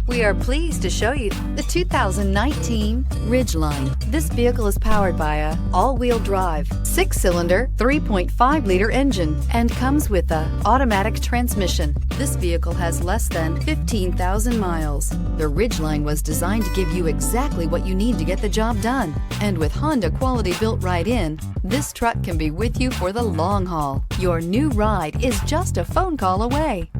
We are pleased to show you the 2019 Ridgeline. This vehicle is powered by a all-wheel drive, 6-cylinder, 3.5-liter engine and comes with a automatic transmission. This vehicle has less than 15,000 miles. The Ridgeline was designed to give you exactly what you need to get the job done. And with Honda quality built right in, this truck can be with you for the long haul. Your new ride is just a phone call away.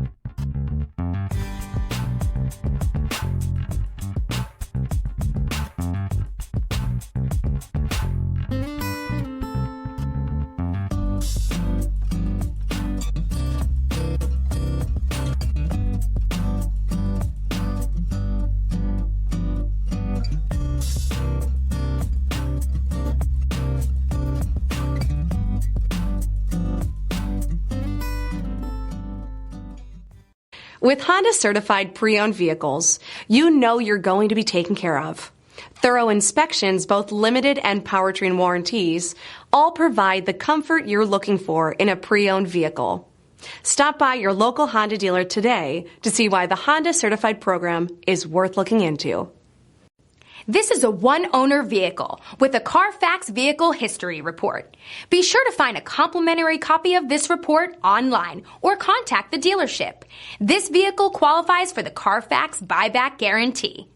With Honda certified pre-owned vehicles, you know you're going to be taken care of. Thorough inspections, both limited and powertrain warranties, all provide the comfort you're looking for in a pre-owned vehicle. Stop by your local Honda dealer today to see why the Honda certified program is worth looking into. This is a one-owner vehicle with a CARFAX Vehicle History Report. Be sure to find a complimentary copy of this report online or contact the dealership. This vehicle qualifies for the CARFAX Buyback Guarantee.